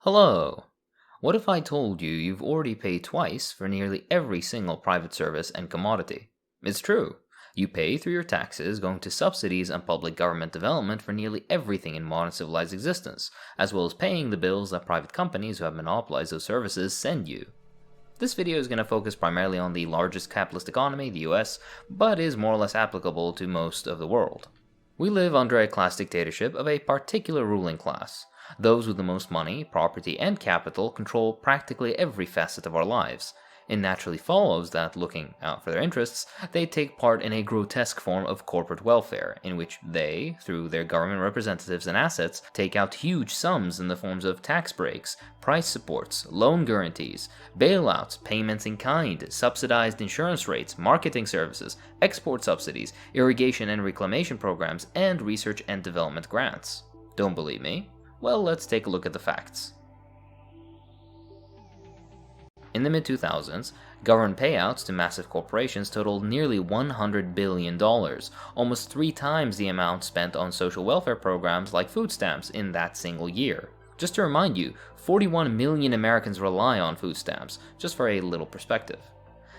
Hello! What if I told you you've already paid twice for nearly every single private service and commodity? It's true. You pay through your taxes going to subsidies and public government development for nearly everything in modern civilized existence, as well as paying the bills that private companies who have monopolized those services send you. This video is going to focus primarily on the largest capitalist economy, the US, but is more or less applicable to most of the world. We live under a class dictatorship of a particular ruling class. Those with the most money, property, and capital control practically every facet of our lives. It naturally follows that, looking out for their interests, they take part in a grotesque form of corporate welfare, in which they, through their government representatives and assets, take out huge sums in the forms of tax breaks, price supports, loan guarantees, bailouts, payments in kind, subsidized insurance rates, marketing services, export subsidies, irrigation and reclamation programs, and research and development grants. Don't believe me? Well, let's take a look at the facts. In the mid-2000s, government payouts to massive corporations totaled nearly $100 billion, almost 3 times the amount spent on social welfare programs like food stamps in that single year. Just to remind you, 41 million Americans rely on food stamps, just for a little perspective.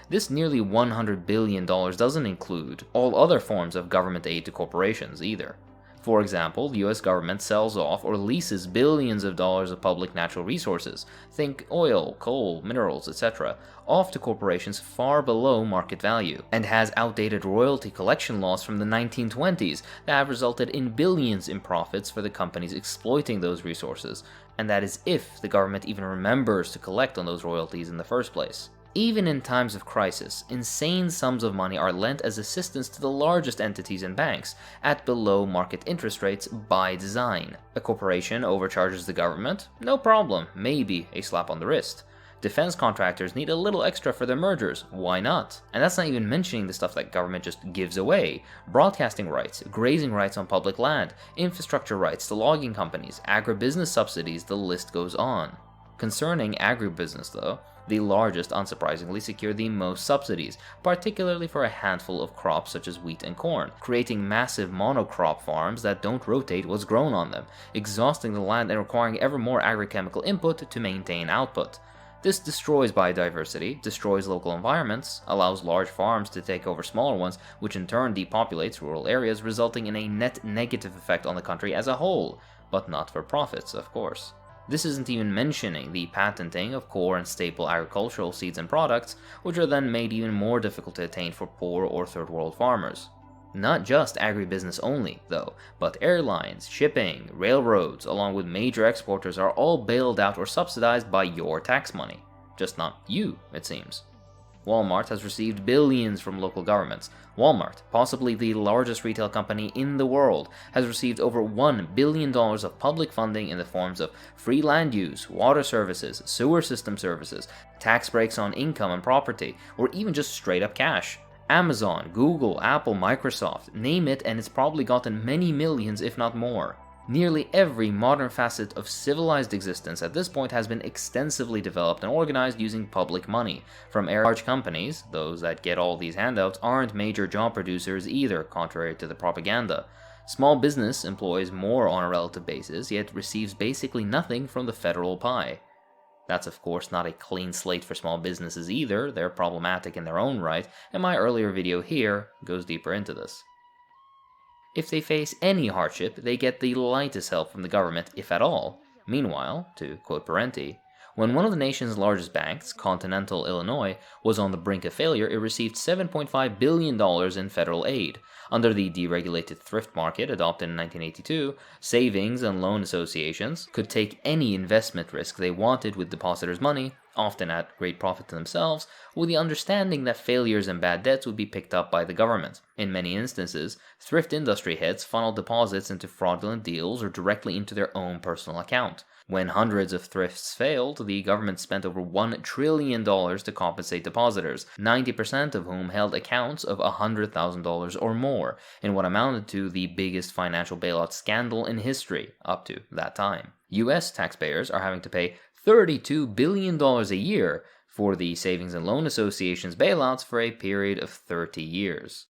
This nearly $100 billion doesn't include all other forms of government aid to corporations either. For example, the US government sells off or leases billions of dollars of public natural resources, think oil, coal, minerals, etc., off to corporations far below market value, and has outdated royalty collection laws from the 1920s that have resulted in billions in profits for the companies exploiting those resources, and that is if the government even remembers to collect on those royalties in the first place. Even in times of crisis, insane sums of money are lent as assistance to the largest entities and banks, at below market interest rates by design. A corporation overcharges the government? No problem, maybe a slap on the wrist. Defense contractors need a little extra for their mergers, why not? And that's not even mentioning the stuff that government just gives away. Broadcasting rights, grazing rights on public land, infrastructure rights to logging companies, agribusiness subsidies, the list goes on. Concerning agribusiness though, the largest unsurprisingly secure the most subsidies, particularly for a handful of crops such as wheat and corn, creating massive monocrop farms that don't rotate what's grown on them, exhausting the land and requiring ever more agrochemical input to maintain output. This destroys biodiversity, destroys local environments, allows large farms to take over smaller ones, which in turn depopulates rural areas, resulting in a net negative effect on the country as a whole, but not for profits, of course. This isn't even mentioning the patenting of core and staple agricultural seeds and products, which are then made even more difficult to attain for poor or third world farmers. Not just agribusiness only, though, but airlines, shipping, railroads, along with major exporters are all bailed out or subsidized by your tax money. Just not you, it seems. Walmart has received billions from local governments. Walmart, possibly the largest retail company in the world, has received over $1 billion of public funding in the forms of free land use, water services, sewer system services, tax breaks on income and property, or even just straight up cash. Amazon, Google, Apple, Microsoft, name it, and it's probably gotten many millions if not more. Nearly every modern facet of civilized existence at this point has been extensively developed and organized using public money. From large companies, those that get all these handouts aren't major job producers either, contrary to the propaganda. Small business employs more on a relative basis, yet receives basically nothing from the federal pie. That's of course not a clean slate for small businesses either, they're problematic in their own right, and my earlier video here goes deeper into this. If they face any hardship, they get the lightest help from the government, if at all. Meanwhile, to quote Parenti, when one of the nation's largest banks, Continental Illinois, was on the brink of failure, it received $7.5 billion in federal aid. Under the deregulated thrift market adopted in 1982, savings and loan associations could take any investment risk they wanted with depositors' money, often at great profit to themselves, with the understanding that failures and bad debts would be picked up by the government. In many instances, thrift industry heads funneled deposits into fraudulent deals or directly into their own personal account. When hundreds of thrifts failed, the government spent over $1 trillion to compensate depositors, 90% of whom held accounts of $100,000 or more, in what amounted to the biggest financial bailout scandal in history up to that time. US taxpayers are having to pay $32 billion a year for the Savings and Loan Association's bailouts for a period of 30 years.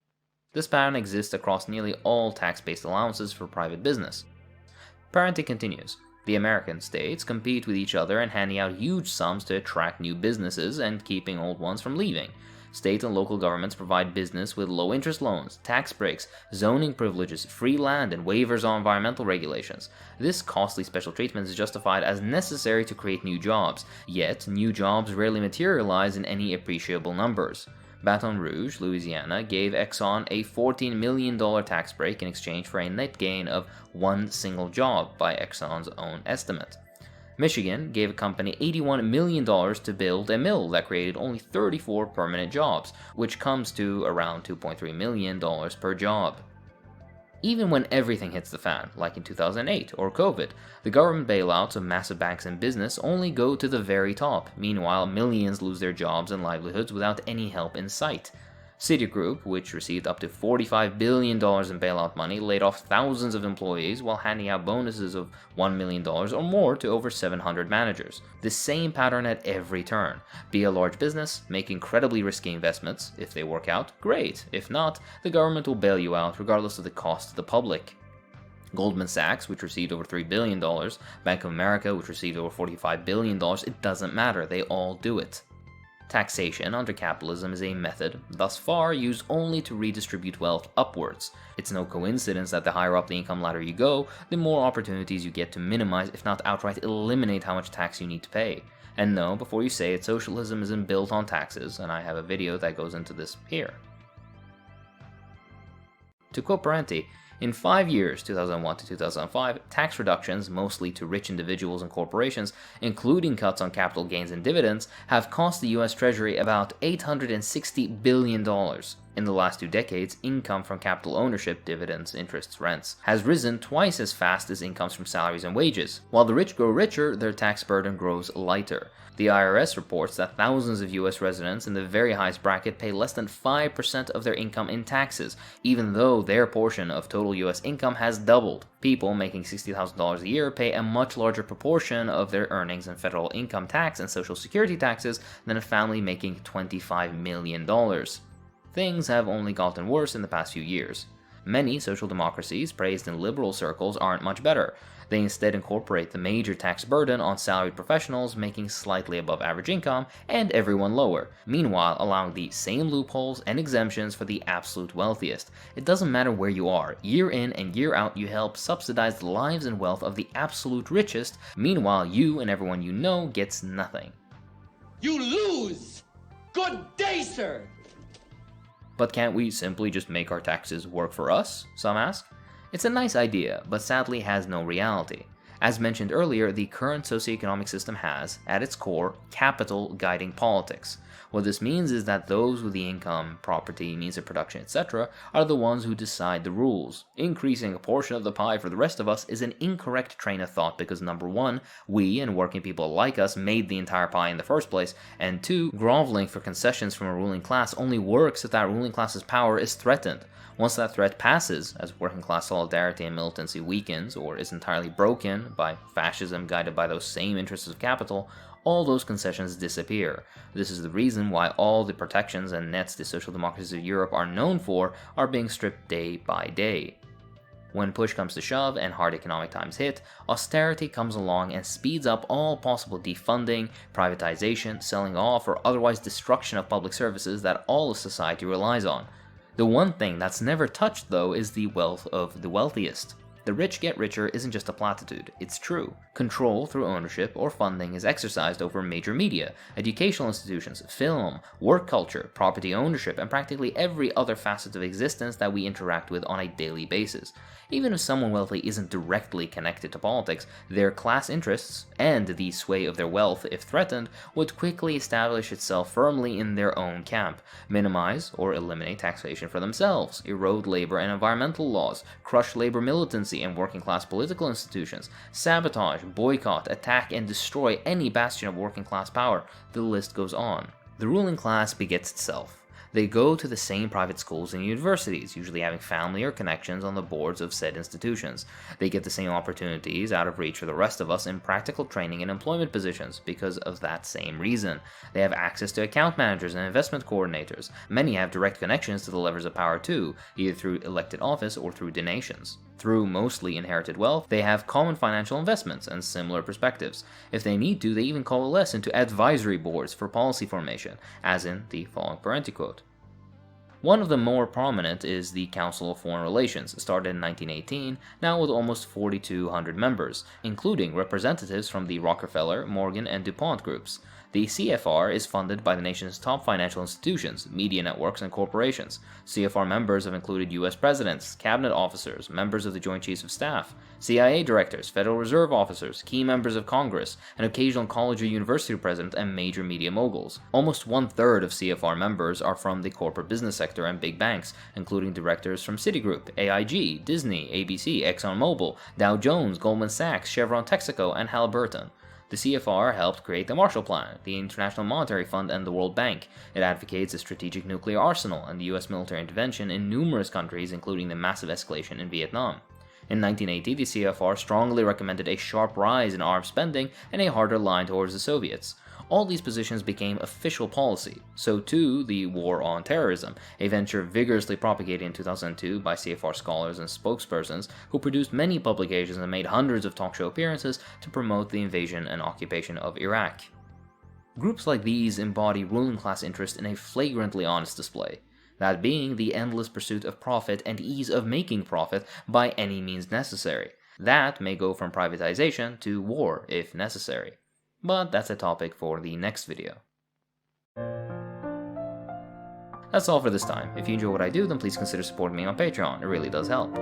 This pattern exists across nearly all tax-based allowances for private business. Parenti continues, The American states compete with each other and handing out huge sums to attract new businesses and keeping old ones from leaving. State and local governments provide business with low-interest loans, tax breaks, zoning privileges, free land, and waivers on environmental regulations. This costly special treatment is justified as necessary to create new jobs, yet new jobs rarely materialize in any appreciable numbers. Baton Rouge, Louisiana, gave Exxon a $14 million tax break in exchange for a net gain of one single job by Exxon's own estimate. Michigan gave a company $81 million to build a mill that created only 34 permanent jobs, which comes to around $2.3 million per job. Even when everything hits the fan, like in 2008 or COVID, the government bailouts of massive banks and business only go to the very top. Meanwhile, millions lose their jobs and livelihoods without any help in sight. Citigroup, which received up to $45 billion in bailout money, laid off thousands of employees while handing out bonuses of $1 million or more to over 700 managers. The same pattern at every turn. Be a large business, make incredibly risky investments. If they work out, great. If not, the government will bail you out regardless of the cost to the public. Goldman Sachs, which received over $3 billion, Bank of America, which received over $45 billion, it doesn't matter, they all do it. Taxation under capitalism is a method, thus far used only to redistribute wealth upwards. It's no coincidence that the higher up the income ladder you go, the more opportunities you get to minimize, if not outright eliminate, how much tax you need to pay. And no, before you say it, socialism isn't built on taxes, and I have a video that goes into this here. To quote Parenti, in 5 years, 2001 to 2005, tax reductions, mostly to rich individuals and corporations, including cuts on capital gains and dividends, have cost the US Treasury about $860 billion. In the last 2 decades, income from capital ownership, dividends, interests, rents, has risen twice as fast as incomes from salaries and wages. While the rich grow richer, their tax burden grows lighter. The IRS reports that thousands of US residents in the very highest bracket pay less than 5% of their income in taxes, even though their portion of total US income has doubled. People making $60,000 a year pay a much larger proportion of their earnings in federal income tax and social security taxes than a family making $25 million. Things have only gotten worse in the past few years. Many social democracies praised in liberal circles aren't much better. They instead incorporate the major tax burden on salaried professionals making slightly above average income and everyone lower, meanwhile allowing the same loopholes and exemptions for the absolute wealthiest. It doesn't matter where you are, year in and year out you help subsidize the lives and wealth of the absolute richest, meanwhile you and everyone you know gets nothing. You lose! Good day, sir! But can't we simply just make our taxes work for us? Some ask. It's a nice idea, but sadly has no reality. As mentioned earlier, the current socioeconomic system has, at its core, capital guiding politics. What this means is that those with the income, property, means of production, etc. are the ones who decide the rules. Increasing a portion of the pie for the rest of us is an incorrect train of thought because number one, we and working people like us made the entire pie in the first place, and two, groveling for concessions from a ruling class only works if that ruling class's power is threatened. Once that threat passes, as working class solidarity and militancy weakens or is entirely broken by fascism guided by those same interests of capital, all those concessions disappear. This is the reason why all the protections and nets the social democracies of Europe are known for are being stripped day by day. When push comes to shove and hard economic times hit, austerity comes along and speeds up all possible defunding, privatization, selling off, or otherwise destruction of public services that all of society relies on. The one thing that's never touched, though, is the wealth of the wealthiest. The rich get richer isn't just a platitude, it's true. Control through ownership or funding is exercised over major media, educational institutions, film, work culture, property ownership, and practically every other facet of existence that we interact with on a daily basis. Even if someone wealthy isn't directly connected to politics, their class interests, and the sway of their wealth, if threatened, would quickly establish itself firmly in their own camp, minimize or eliminate taxation for themselves, erode labor and environmental laws, crush labor militancy and working class political institutions, sabotage, boycott, attack, and destroy any bastion of working class power. The list goes on. The ruling class begets itself. They go to the same private schools and universities, usually having family or connections on the boards of said institutions. They get the same opportunities out of reach for the rest of us in practical training and employment positions because of that same reason. They have access to account managers and investment coordinators. Many have direct connections to the levers of power too, either through elected office or through donations. Through mostly inherited wealth, they have common financial investments and similar perspectives. If they need to, they even coalesce into advisory boards for policy formation, as in the following parenthesis quote. One of the more prominent is the Council of Foreign Relations, started in 1918, now with almost 4,200 members, including representatives from the Rockefeller, Morgan, and DuPont groups. The CFR is funded by the nation's top financial institutions, media networks, and corporations. CFR members have included U.S. presidents, cabinet officers, members of the Joint Chiefs of Staff, CIA directors, Federal Reserve officers, key members of Congress, an occasional college or university president, and major media moguls. Almost 1/3 of CFR members are from the corporate business sector and big banks, including directors from Citigroup, AIG, Disney, ABC, ExxonMobil, Dow Jones, Goldman Sachs, Chevron Texaco, and Halliburton. The CFR helped create the Marshall Plan, the International Monetary Fund, and the World Bank. It advocates a strategic nuclear arsenal and the U.S. military intervention in numerous countries, including the massive escalation in Vietnam. In 1980, the CFR strongly recommended a sharp rise in arms spending and a harder line towards the Soviets. All these positions became official policy. So too the War on Terrorism, a venture vigorously propagated in 2002 by CFR scholars and spokespersons who produced many publications and made hundreds of talk show appearances to promote the invasion and occupation of Iraq. Groups like these embody ruling class interest in a flagrantly honest display, that being the endless pursuit of profit and ease of making profit by any means necessary. That may go from privatization to war if necessary. But that's a topic for the next video. That's all for this time. If you enjoy what I do, then please consider supporting me on Patreon. It really does help.